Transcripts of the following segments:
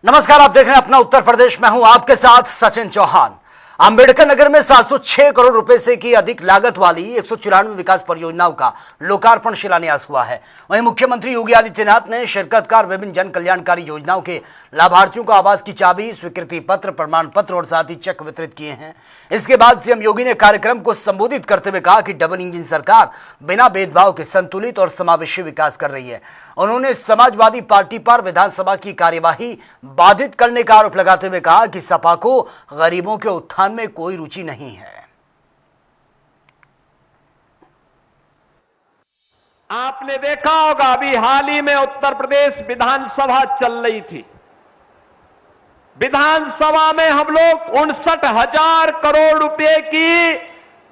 नमस्कार, आप देख रहे हैं अपना उत्तर प्रदेश। मैं हूं आपके साथ सचिन चौहान। अंबेडकर नगर में 706 करोड़ रुपए से की अधिक लागत वाली 194 विकास परियोजनाओं का लोकार्पण शिलान्यास हुआ है। वहीं मुख्यमंत्री योगी आदित्यनाथ ने शिरकतकार विभिन्न जन कल्याणकारी योजनाओं के लाभार्थियों को आवास की चाबी, स्वीकृति पत्र, प्रमाण पत्र और साथ ही चेक वितरित किए हैं। इसके बाद सीएम योगी ने कार्यक्रम को संबोधित करते हुए कहा कि डबल इंजन सरकार बिना भेदभाव के संतुलित और समावेशी विकास कर रही है। उन्होंने समाजवादी पार्टी पर विधानसभा की कार्यवाही बाधित करने का आरोप लगाते हुए कहा कि सपा को गरीबों के उत्थान में कोई रुचि नहीं है। आपने देखा होगा, अभी हाल ही में उत्तर प्रदेश विधानसभा चल रही थी। विधानसभा में हम लोग 59,000 करोड़ रुपए की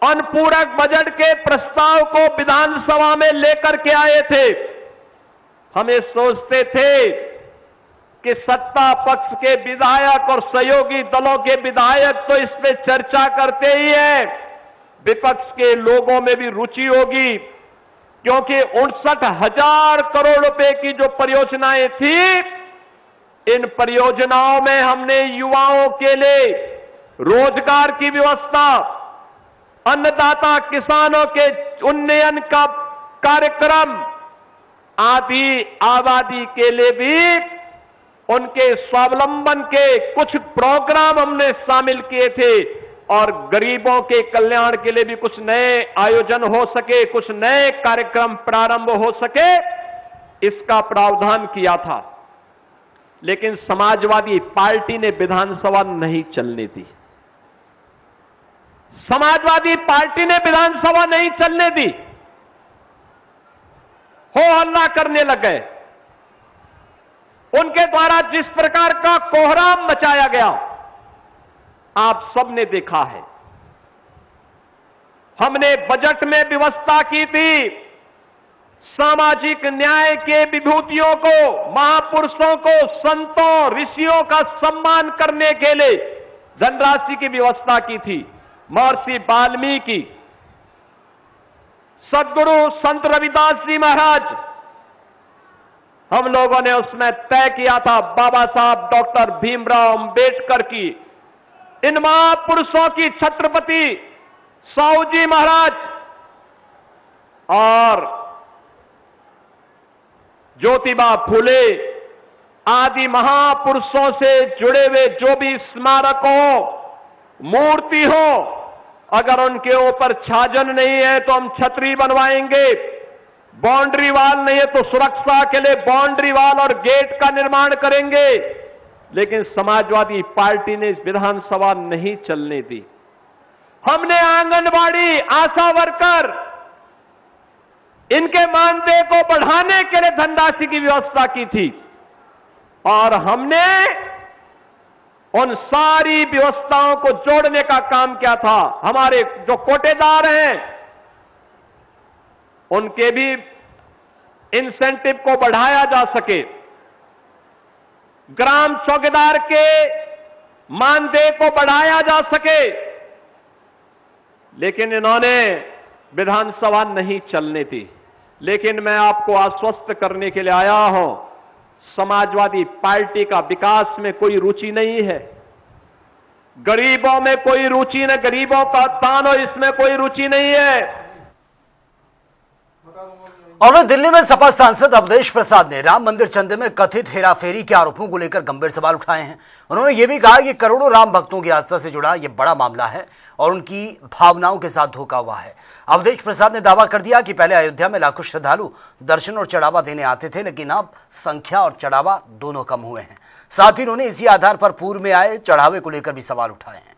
अनुपूरक बजट के प्रस्ताव को विधानसभा में लेकर के आए थे। हम ये सोचते थे कि सत्ता पक्ष के विधायक और सहयोगी दलों के विधायक तो इस पे चर्चा करते ही हैं, विपक्ष के लोगों में भी रुचि होगी, क्योंकि 59,000 करोड़ रुपए की जो परियोजनाएं थी, इन परियोजनाओं में हमने युवाओं के लिए रोजगार की व्यवस्था, अन्नदाता किसानों के उन्नयन का कार्यक्रम आदि आबादी के लिए भी उनके स्वावलंबन के कुछ प्रोग्राम हमने शामिल किए थे और गरीबों के कल्याण के लिए भी कुछ नए आयोजन हो सके, कुछ नए कार्यक्रम प्रारंभ हो सके, इसका प्रावधान किया था। लेकिन समाजवादी पार्टी ने विधानसभा नहीं चलने दी। समाजवादी पार्टी ने विधानसभा नहीं चलने दी, हो हल्ला करने लग गए। उनके द्वारा जिस प्रकार का कोहराम मचाया गया, आप सबने देखा है। हमने बजट में व्यवस्था की थी सामाजिक न्याय के विभूतियों को, महापुरुषों को, संतों, ऋषियों का सम्मान करने के लिए धनराशि की व्यवस्था की थी। महर्षि वाल्मीकि, सद्गुरु संत रविदास जी महाराज, हम लोगों ने उसमें तय किया था बाबा साहब डॉक्टर भीमराव अंबेडकर की, इन महापुरुषों की, छत्रपति साहू जी महाराज और ज्योतिबा फुले आदि महापुरुषों से जुड़े हुए जो भी स्मारक हो, मूर्ति हो, अगर उनके ऊपर छाजन नहीं है तो हम छतरी बनवाएंगे, बाउंड्री वाल नहीं है तो सुरक्षा के लिए बाउंड्री वाल और गेट का निर्माण करेंगे। लेकिन समाजवादी पार्टी ने इस विधानसभा नहीं चलने दी। हमने आंगनबाड़ी, आशा वर्कर, इनके मानदेय को बढ़ाने के लिए धनराशि की व्यवस्था की थी और हमने उन सारी व्यवस्थाओं को जोड़ने का काम किया था। हमारे जो कोटेदार हैं, उनके भी इंसेंटिव को बढ़ाया जा सके, ग्राम चौकीदार के मानदेय को बढ़ाया जा सके। लेकिन इन्होंने विधानसभा नहीं चलने दी। लेकिन मैं आपको आश्वस्त करने के लिए आया हूं, समाजवादी पार्टी का विकास में कोई रुचि नहीं है, गरीबों में कोई रुचि नहीं, गरीबों का उत्थान हो इसमें कोई रुचि नहीं है। और दिल्ली में सपा सांसद अवधेश प्रसाद ने राम मंदिर चंदे में कथित हेराफेरी के आरोपों को लेकर गंभीर सवाल उठाए हैं। उन्होंने यह भी कहा कि करोड़ों राम भक्तों की आस्था से जुड़ा यह बड़ा मामला है और उनकी भावनाओं के साथ धोखा हुआ है। अवधेश प्रसाद ने दावा कर दिया कि पहले अयोध्या में लाखों श्रद्धालु दर्शन और चढ़ावा देने आते थे, लेकिन अब संख्या और चढ़ावा दोनों कम हुए हैं। साथ ही उन्होंने इसी आधार पर पूर्व में आए चढ़ावे को लेकर भी सवाल उठाए हैं।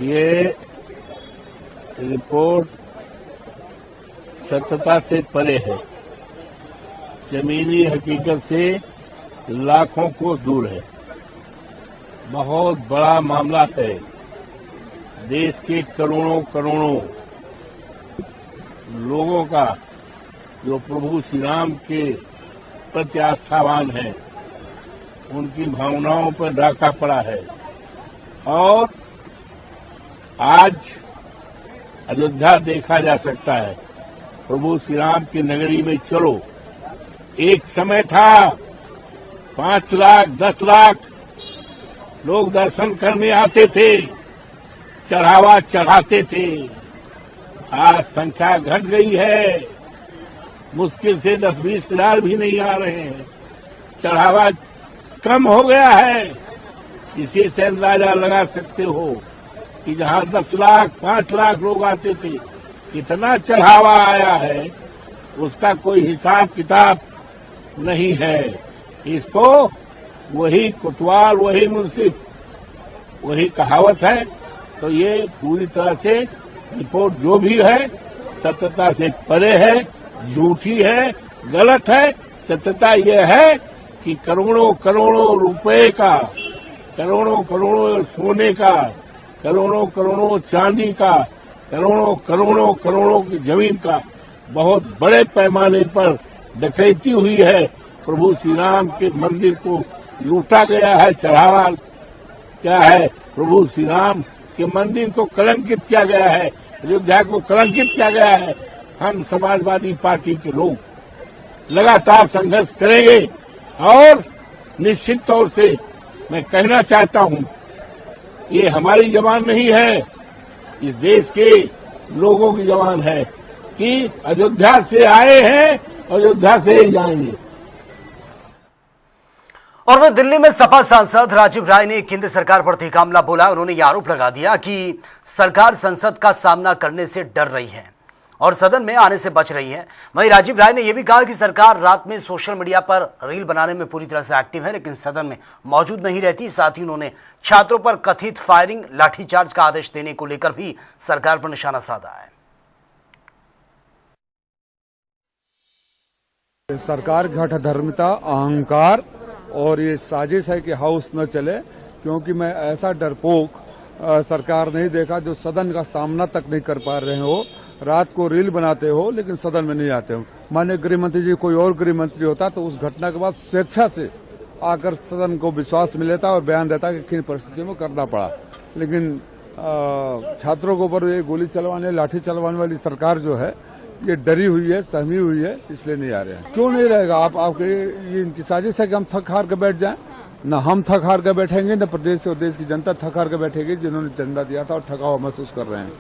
ये रिपोर्ट सत्यता से परे है, जमीनी हकीकत से लाखों को दूर है। बहुत बड़ा मामला है। देश के करोड़ों करोड़ों लोगों का जो प्रभु श्री राम के प्रति आस्थावान है, उनकी भावनाओं पर डाका पड़ा है। और आज अयोध्या देखा जा सकता है। प्रभु श्री राम की नगरी में चलो, एक समय था 5 लाख 10 लाख लोग दर्शन करने आते थे, चढ़ावा चढ़ाते थे। आज संख्या घट गई है, मुश्किल से 10-20 हजार भी नहीं आ रहे हैं। चढ़ावा कम हो गया है। इसी से अंदाजा लगा सकते हो कि जहां 10 लाख 5 लाख लोग आते थे, कितना चढ़ावा आया है, उसका कोई हिसाब किताब नहीं है। इसको वही कोतवाल, वही मुंसिफ, वही कहावत है। तो ये पूरी तरह से रिपोर्ट जो भी है सत्यता से परे है, झूठी है, गलत है। सत्यता यह है कि करोड़ों करोड़ों रुपए का, करोड़ों करोड़ों सोने का, करोड़ों करोड़ों चांदी का, करोड़ों करोड़ों करोड़ों की जमीन का बहुत बड़े पैमाने पर डकैती हुई है। प्रभु श्री राम के मंदिर को लूटा गया है। चढ़ावा क्या है? प्रभु श्री राम के मंदिर को कलंकित किया गया है, अयोध्या को कलंकित किया गया है। हम समाजवादी पार्टी के लोग लगातार संघर्ष करेंगे और निश्चित तौर से मैं कहना चाहता हूं, ये हमारी जबान नहीं है, इस देश के लोगों की जबान है कि अयोध्या से आए हैं, अयोध्या से ही जाएंगे। और वह दिल्ली में सपा सांसद राजीव राय ने केंद्र सरकार पर तीखा हमला बोला। उन्होंने यह आरोप लगा दिया कि सरकार संसद का सामना करने से डर रही है और सदन में आने से बच रही है। वहीं राजीव राय ने यह भी कहा कि सरकार रात में सोशल मीडिया पर रील बनाने में पूरी तरह से एक्टिव है, लेकिन सदन में मौजूद नहीं रहती। साथ ही उन्होंने छात्रों पर कथित फायरिंग, लाठीचार्ज का आदेश देने को लेकर भी सरकार पर निशाना साधा है। सरकार घटधर्मिता, अहंकार और ये साजिश है कि हाउस न चले, क्योंकि मैं ऐसा डरपोक सरकार नहीं देखा जो सदन का सामना तक नहीं कर पा रहे हो। रात को रील बनाते हो लेकिन सदन में नहीं आते हो। माननीय गृह मंत्री जी कोई और गृह मंत्री होता तो उस घटना के बाद स्वेच्छा से आकर सदन को विश्वास मिलता और बयान देता कि किन परिस्थितियों में करना पड़ा। लेकिन छात्रों के ऊपर ये गोली चलवाने, लाठी चलवाने वाली सरकार जो है ये डरी हुई है, सहमी हुई है, इसलिए नहीं आ रहे हैं। क्यों नहीं रहेगा? आपके ये इनकी साजिश है कि हम थक हार के बैठ जाएं। न हम थक हार के बैठेंगे, न प्रदेश और देश की जनता थक हार के बैठेगी, जिन्होंने झंडा दिया था और थका हुआ महसूस कर रहे हैं।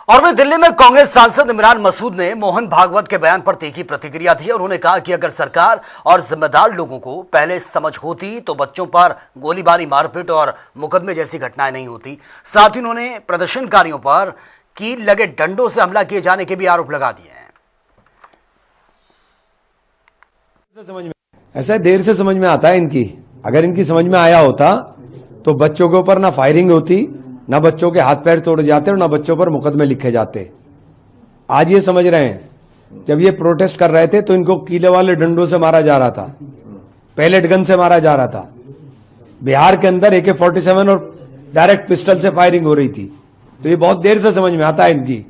और वह दिल्ली में कांग्रेस सांसद इमरान मसूद ने मोहन भागवत के बयान पर तीखी प्रतिक्रिया दी और उन्होंने कहा कि अगर सरकार और जिम्मेदार लोगों को पहले समझ होती तो बच्चों पर गोलीबारी, मारपीट और मुकदमे जैसी घटनाएं नहीं होती। साथ ही उन्होंने प्रदर्शनकारियों पर कील लगे डंडों से हमला किए जाने के भी आरोप लगा दिए हैं। ऐसा देर से समझ में आता है इनकी। अगर इनकी समझ में आया होता तो बच्चों के ऊपर ना फायरिंग होती, ना बच्चों के हाथ पैर तोड़ जाते और ना बच्चों पर मुकदमे लिखे जाते। आज ये समझ रहे हैं, जब ये प्रोटेस्ट कर रहे थे तो इनको कीले वाले डंडों से मारा जा रहा था, पैलेट गन से मारा जा रहा था। बिहार के अंदर AK-47 और डायरेक्ट पिस्टल से फायरिंग हो रही थी। तो ये बहुत देर से समझ में आता है इनकी।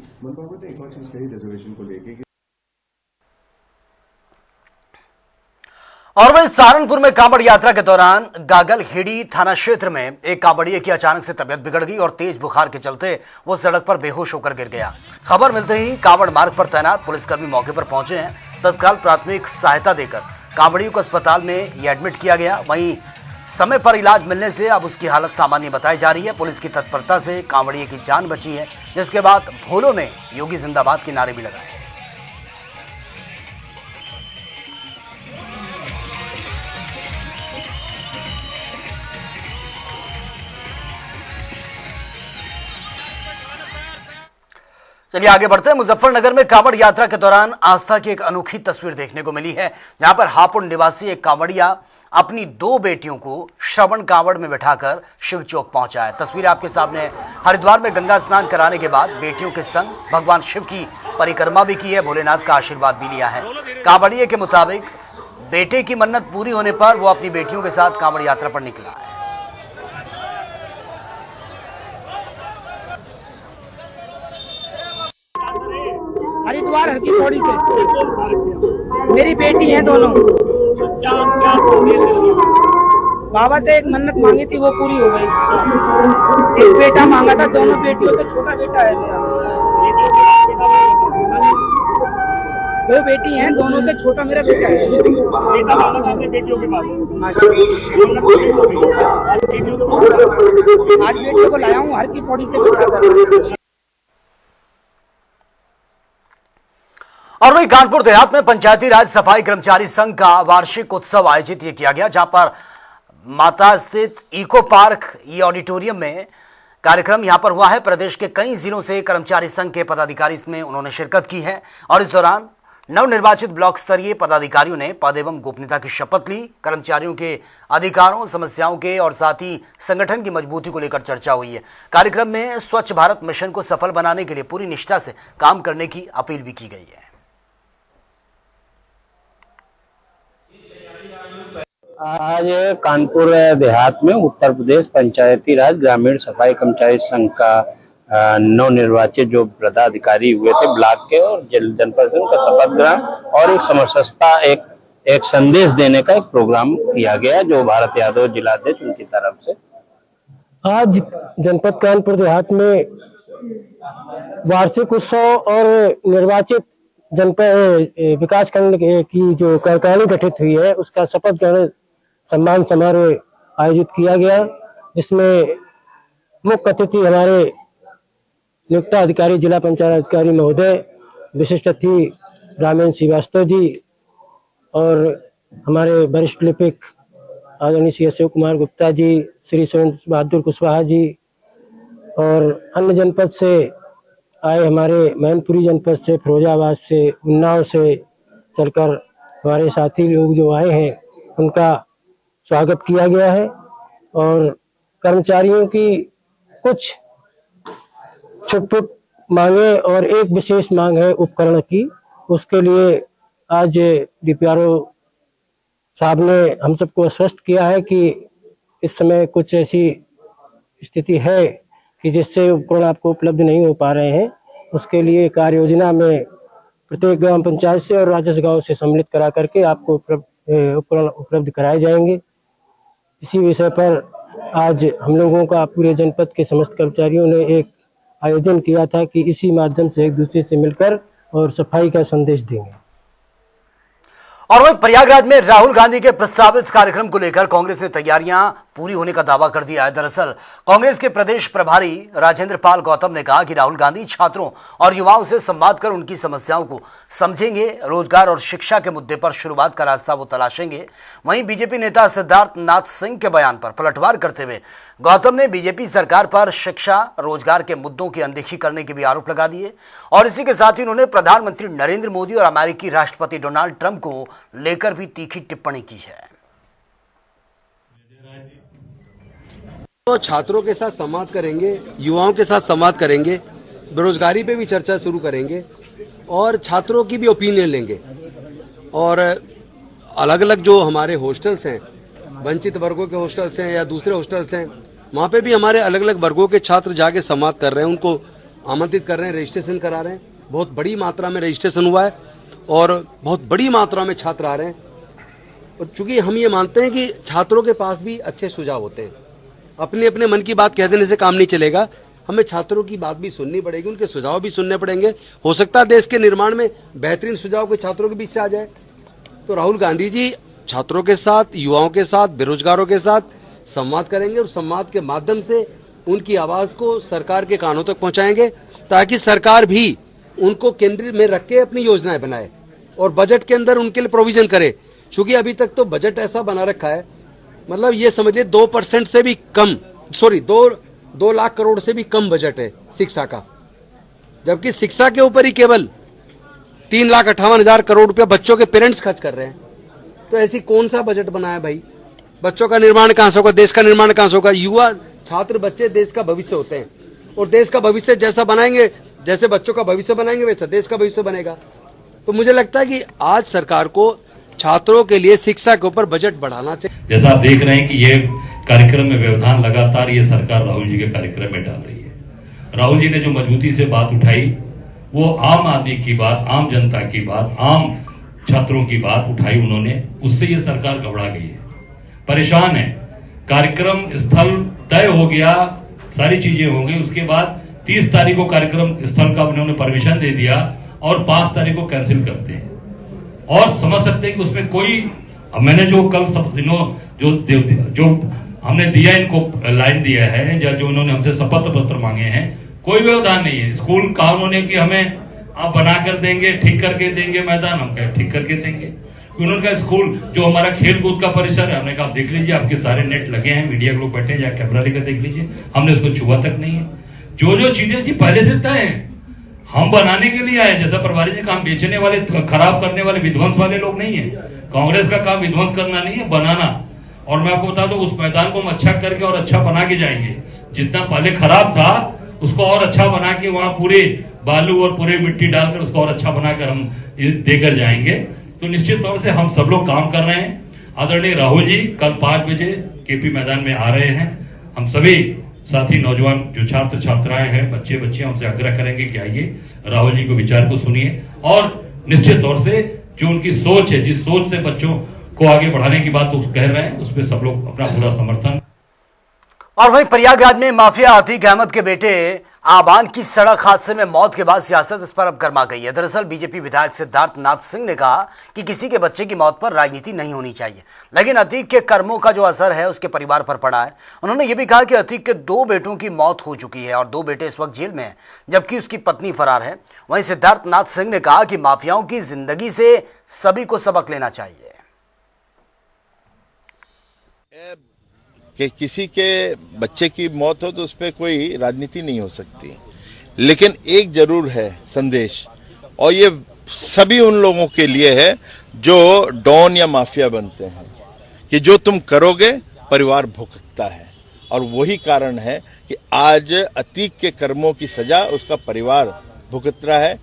और वहीं सहारनपुर में कांवड़ यात्रा के दौरान गागलहेड़ी थाना क्षेत्र में एक कांवड़िये की अचानक से तबियत बिगड़ गई और तेज बुखार के चलते वो सड़क पर बेहोश होकर गिर गया। खबर मिलते ही कांवड़ मार्ग पर तैनात पुलिसकर्मी मौके पर पहुंचे हैं। तत्काल प्राथमिक सहायता देकर कांवड़ियों को अस्पताल में एडमिट किया गया। वहीं समय पर इलाज मिलने से अब उसकी हालत सामान्य बताई जा रही है। पुलिस की तत्परता से कांवड़िये की जान बची है, जिसके बाद भोलों ने योगी जिंदाबाद के नारे भी लगाए। चलिए आगे बढ़ते हैं। मुजफ्फरनगर में कांवड़ यात्रा के दौरान आस्था की एक अनोखी तस्वीर देखने को मिली है, जहां पर हापुड़ निवासी एक कांवड़िया अपनी 2 बेटियों को श्रवण कांवड़ में बैठाकर शिव चौक पहुंचा है। तस्वीर आपके सामने है। हरिद्वार में गंगा स्नान कराने के बाद बेटियों के संग भगवान शिव की परिक्रमा भी की है, भोलेनाथ का आशीर्वाद भी लिया है। कांवड़िये के मुताबिक बेटे की मन्नत पूरी होने पर वो अपनी बेटियों के साथ कांवड़ यात्रा पर निकला है। हरिद्वार हर की थोड़ी से मेरी बेटी है दोनों। बाबा से एक मन्नत मांगी थी, वो पूरी हो गई। एक बेटा मांगा था, दोनों बेटियों से छोटा बेटा है मेरा। दो बेटी हैं, दोनों से छोटा मेरा बेटा है। बेटा मांगा था अपने बेटियों के पास, आज बेटियों को लाया हूँ हर की पौड़ी से बिठा। और वही कानपुर देहात में पंचायती राज सफाई कर्मचारी संघ का वार्षिक उत्सव आयोजित किया गया, जहां पर माता स्थित इको पार्क ये ऑडिटोरियम में कार्यक्रम यहां पर हुआ है। प्रदेश के कई जिलों से कर्मचारी संघ के पदाधिकारी इसमें उन्होंने शिरकत की है और इस दौरान नवनिर्वाचित ब्लॉक स्तरीय पदाधिकारियों ने पद एवं गोपनीयता की शपथ ली। कर्मचारियों के अधिकारों, समस्याओं के और साथ ही संगठन की मजबूती को लेकर चर्चा हुई है। कार्यक्रम में स्वच्छ भारत मिशन को सफल बनाने के लिए पूरी निष्ठा से काम करने की अपील भी की गई है। आज कानपुर देहात में उत्तर प्रदेश पंचायती राज ग्रामीण सफाई कर्मचारी संघ का नवनिर्वाचित जो पदाधिकारी हुए थे ब्लॉक के और जनपद का शपथ ग्रहण और एक समरसता एक संदेश देने का एक प्रोग्राम किया गया, जो भारत यादव जिलाध्यक्ष उनकी तरफ से। आज जनपद कानपुर देहात में वार्षिक उत्सव और निर्वाचित जनपद विकास खंड की जो कार्यकारिणी गठित हुई है उसका शपथ ग्रहण सम्मान समारोह आयोजित किया गया, जिसमें मुख्य अतिथि हमारे नियुक्त अधिकारी जिला पंचायत अधिकारी महोदय, विशिष्ट अतिथि रामेन श्रीवास्तव जी और हमारे वरिष्ठ लिपिक आदरणीय श्री शिव कुमार गुप्ता जी, श्री सुरेंद्र बहादुर कुशवाहा जी और अन्य जनपद से आए हमारे मैनपुरी जनपद से, फिरोजाबाद से, उन्नाव से चलकर हमारे साथी लोग जो आए हैं उनका स्वागत किया गया है। और कर्मचारियों की कुछ छुट मांगे और एक विशेष मांग है उपकरण की, उसके लिए आज डीपीआरओ साहब ने हम सबको आश्वस्त किया है कि इस समय कुछ ऐसी स्थिति है कि जिससे उपकरण आपको उपलब्ध नहीं हो पा रहे हैं। उसके लिए कार्य योजना में प्रत्येक ग्राम पंचायत से और राजस्व गांव से सम्मिलित करा करके आपको उपकरण उपलब्ध कराए जाएंगे। इसी विषय पर आज हम लोगों का पूरे जनपद के समस्त कर्मचारियों ने एक आयोजन किया था कि इसी माध्यम से एक दूसरे से मिलकर और सफाई का संदेश देंगे। और वहीं प्रयागराज में राहुल गांधी के प्रस्तावित कार्यक्रम को लेकर कांग्रेस ने तैयारियां पूरी होने का दावा कर दिया है। दरअसल कांग्रेस के प्रदेश प्रभारी राजेंद्र पाल गौतम ने कहा कि राहुल गांधी छात्रों और युवाओं से संवाद कर उनकी समस्याओं को समझेंगे, रोजगार और शिक्षा के मुद्दे पर शुरुआत का रास्ता वो तलाशेंगे। वहीं बीजेपी नेता सिद्धार्थ नाथ सिंह के बयान पर पलटवार करते हुए गौतम ने बीजेपी सरकार पर शिक्षा, रोजगार के मुद्दों की अनदेखी करने के भी आरोप लगा दिए और इसी के साथ ही उन्होंने प्रधानमंत्री नरेंद्र मोदी और अमेरिकी राष्ट्रपति डोनाल्ड ट्रंप को लेकर भी तीखी टिप्पणी की है। तो छात्रों के साथ संवाद करेंगे, युवाओं के साथ संवाद करेंगे, बेरोजगारी पे भी चर्चा शुरू करेंगे और छात्रों की भी ओपिनियन लेंगे। और अलग अलग जो हमारे हॉस्टल्स हैं, वंचित वर्गों के हॉस्टल्स हैं या दूसरे हॉस्टल्स हैं, वहाँ पे भी हमारे अलग अलग वर्गों के छात्र जाके संवाद कर रहे हैं, उनको आमंत्रित कर रहे हैं, रजिस्ट्रेशन करा रहे हैं। बहुत बड़ी मात्रा में रजिस्ट्रेशन हुआ है और बहुत बड़ी मात्रा में छात्र आ रहे हैं। और चूंकि हम ये मानते हैं कि छात्रों के पास भी अच्छे सुझाव होते हैं, अपने अपने मन की बात कह देने से काम नहीं चलेगा, हमें छात्रों की बात भी सुननी पड़ेगी, उनके सुझाव भी सुनने पड़ेंगे। हो सकता है देश के निर्माण में बेहतरीन सुझाव कोई छात्रों के बीच से आ जाए। तो राहुल गांधी जी छात्रों के साथ, युवाओं के साथ, बेरोजगारों के साथ संवाद करेंगे और संवाद के माध्यम से उनकी आवाज को सरकार के कानों तक पहुंचाएंगे, ताकि सरकार भी उनको केंद्र में रख के अपनी योजनाएं बनाए और बजट के अंदर उनके लिए प्रोविजन करे। चूंकि अभी तक तो बजट ऐसा बना रखा है, मतलब ये समझिए 2% से भी कम, 2 लाख करोड़ से भी कम बजट है शिक्षा का, जबकि शिक्षा के ऊपर ही केवल 3,58,000 करोड़ रुपया बच्चों के पेरेंट्स खर्च कर रहे हैं। तो ऐसी कौन सा बजट बना है भाई? बच्चों का निर्माण कहां से होगा, देश का निर्माण कहां से होगा? युवा छात्र बच्चे देश का भविष्य होते हैं और देश का भविष्य जैसा बनाएंगे, जैसे बच्चों का भविष्य बनाएंगे वैसा देश का भविष्य बनेगा। तो मुझे लगता है कि आज सरकार को छात्रों के लिए शिक्षा के ऊपर बजट बढ़ाना चाहिए। जैसा आप देख रहे हैं कि ये कार्यक्रम में व्यवधान लगातार ये सरकार राहुल जी के कार्यक्रम में डाल रही है। राहुल जी ने जो मजबूती से बात उठाई वो आम आदमी की बात, आम जनता की बात, आम छात्रों की बात उठाई उन्होंने, उससे ये सरकार घबरा गई है, परेशान है। कार्यक्रम स्थल तय हो गया, सारी चीजें हो गई, उसके बाद 30 तारीख को कार्यक्रम स्थल का उन्होंने परमिशन दे दिया और 5 तारीख को कैंसिल करते हैं। और समझ सकते हैं कि उसमें कोई, मैंने जो कल सब दिनों जो हमने दिया, इनको लाइन दिया है या जो उन्होंने हमसे शपथ पत्र मांगे हैं, कोई व्यवधान नहीं है। स्कूल कहा उन्होंने कि हमें आप बना कर देंगे, ठीक करके देंगे मैदान, हम कहे ठीक करके देंगे। उन्होंने कहा स्कूल जो हमारा खेल कूद का परिसर है, हमने कहा देख लीजिए, आपके सारे नेट लगे हैं, मीडिया के लोग बैठे हैं, या कैमरा लेकर देख लीजिए, हमने उसको छुआ तक नहीं है। जो चीजें थी पहले से तय है, हम बनाने के लिए आए। जैसा प्रभारी जी काम बेचने वाले, खराब करने वाले, विध्वंस वाले लोग नहीं है। कांग्रेस का काम विध्वंस करना नहीं है, बनाना। और मैं आपको बता दूं, उस मैदान को हम अच्छा करके और अच्छा बना के जाएंगे। जितना पहले खराब था उसको और अच्छा बना के, वहां पूरे बालू और पूरे मिट्टी डालकर उसको और अच्छा बनाकर हम देकर जाएंगे। तो निश्चित तौर से हम सब लोग काम कर रहे हैं। आदरणीय राहुल जी कल 5 बजे केपी मैदान में आ रहे हैं। हम सभी साथी नौजवान जो छात्र छात्राएं हैं, बच्चे बच्चियां, उनसे आग्रह करेंगे कि आइए, राहुल जी को विचार को सुनिए और निश्चित तौर से जो उनकी सोच है, जिस सोच से बच्चों को आगे बढ़ाने की बात कह रहे हैं, उसमें सब लोग अपना पूरा समर्थन। और वहीं प्रयागराज में माफिया अतीक अहमद के बेटे आबान की सड़क हादसे में मौत के बाद सियासत इस पर अब गर्मा गई है। दरअसल बीजेपी विधायक सिद्धार्थ नाथ सिंह ने कहा कि किसी के बच्चे की मौत पर राजनीति नहीं होनी चाहिए, लेकिन अतीक के कर्मों का जो असर है उसके परिवार पर पड़ा है। उन्होंने ये भी कहा कि अतीक के 2 बेटों की मौत हो चुकी है और 2 बेटे इस वक्त जेल में हैं, जबकि उसकी पत्नी फरार है। वहीं सिद्धार्थ नाथ सिंह ने कहा कि माफियाओं की जिंदगी से सभी को सबक लेना चाहिए। कि किसी के बच्चे की मौत हो तो उस पर कोई राजनीति नहीं हो सकती, लेकिन एक जरूर है संदेश, और ये सभी उन लोगों के लिए है जो डॉन या माफिया बनते हैं, कि जो तुम करोगे परिवार भुगतता है। और वही कारण है कि आज अतीक के कर्मों की सजा उसका परिवार भुगत रहा है।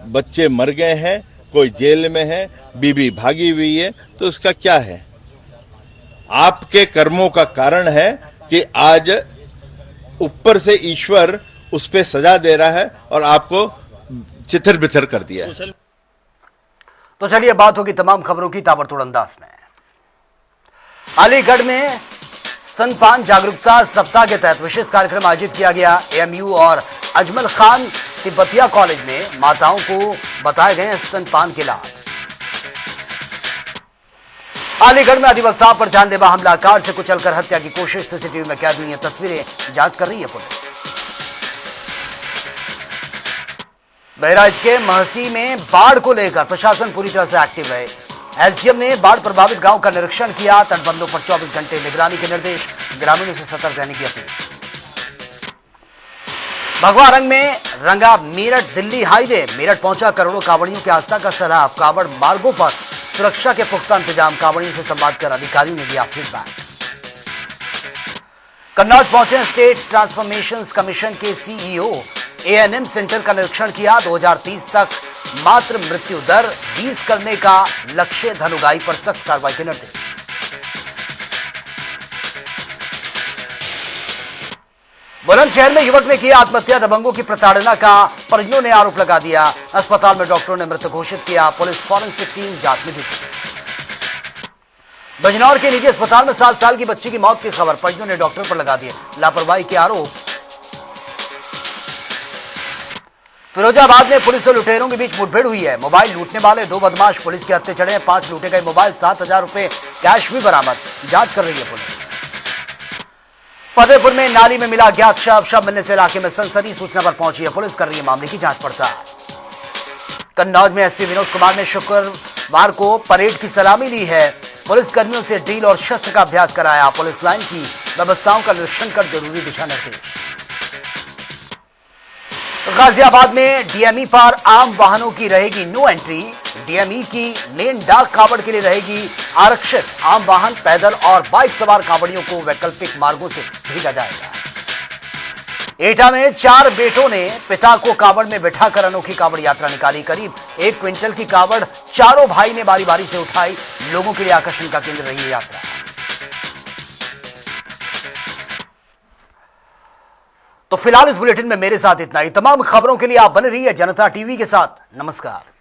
बच्चे मर गए हैं, कोई जेल में है, बीवी भागी हुई है, तो उसका क्या है? आपके कर्मों का कारण है कि आज ऊपर से ईश्वर उस पे सजा दे रहा है और आपको चिथर बिथर कर दिया है। तो चलिए बात होगी तमाम खबरों की ताबड़तोड़ अंदाज में। अलीगढ़ में स्तनपान जागरूकता सप्ताह के तहत विशेष कार्यक्रम आयोजित किया गया। एएमयू और अजमल खान तिब्बतिया कॉलेज में माताओं को बताए गए स्तनपान के लाभ। अलीगढ़ में अधिवक्ता पर जानलेवा हमला, कार से कुचलकर हत्या की कोशिश, सीसीटीवी में कैद हुई हैं तस्वीरें, जांच कर रही है पुलिस। बहराइच के महसी में बाढ़ को लेकर प्रशासन पूरी तरह से एक्टिव है। एसडीएम ने बाढ़ प्रभावित गांव का निरीक्षण किया। तटबंधों पर 24 घंटे निगरानी के निर्देश, ग्रामीणों से सतर्क रहने की अपील। भगवा रंग में रंगा मेरठ दिल्ली हाईवे, मेरठ पहुंचा करोड़ों कांवड़ियों की आस्था का सैलाब। कांवड़ मार्गों पर सुरक्षा के पुख्ता इंतजाम, कांवड़ियों से संवाद कर अधिकारियों ने दिया फीडबैक। कन्नौज पहुंचे स्टेट ट्रांसफॉर्मेशन कमीशन के सीईओ, एएनएम सेंटर का निरीक्षण किया। 2030 तक मातृ मृत्यु दर 20 करने का लक्ष्य, धनुगाई पर सख्त कार्रवाई के निर्देश। बुलंदशहर में युवक ने की आत्महत्या, दबंगों की प्रताड़ना का परिजनों ने आरोप लगा दिया। अस्पताल में डॉक्टरों ने मृत घोषित किया। पुलिस फॉरेंसिक टीम जांच में जुटी। बिजनौर के निजी अस्पताल में 7 साल की बच्ची की मौत की खबर, परिजनों ने डॉक्टर पर लगा दिए लापरवाही के आरोप। फिरोजाबाद में पुलिस और लुटेरों के बीच मुठभेड़ हुई है। मोबाइल लूटने वाले 2 बदमाश पुलिस के हत्थे चढ़े हैं। 5 लूटे गए मोबाइल, 7,000 रुपए कैश भी बरामद, जांच कर रही है पुलिस। फतेहपुर में नाली में मिला ज्ञात शव मिलने से इलाके में सनसनी, सूचना पर पहुंची है पुलिस, कर रही है मामले की जांच पड़ताल। कन्नौज में एसपी विनोद कुमार ने शुक्रवार को परेड की सलामी ली है। पुलिस कर्मियों से ड्रिल और शस्त्र का अभ्यास कराया। पुलिस लाइन की व्यवस्थाओं का निरीक्षण कर जरूरी दिशा निर्देश। गाजियाबाद में डीएमई पर आम वाहनों की रहेगी नो एंट्री। डीएमई की लेन डाक कांवड़ के लिए रहेगी आरक्षित। आम वाहन, पैदल और बाइक सवार कांवड़ियों को वैकल्पिक मार्गों से भेजा जाएगा। एटा में 4 बेटों ने पिता को कांवड़ में बिठाकर अनोखी कांवड़ यात्रा निकाली। करीब 1 क्विंटल की कांवड़ चारों भाई ने बारी बारी से उठाई। लोगों के लिए आकर्षण का केंद्र रही यात्रा। तो फिलहाल इस बुलेटिन में मेरे साथ इतना ही। तमाम खबरों के लिए आप बने रहिए जनता टीवी के साथ। नमस्कार।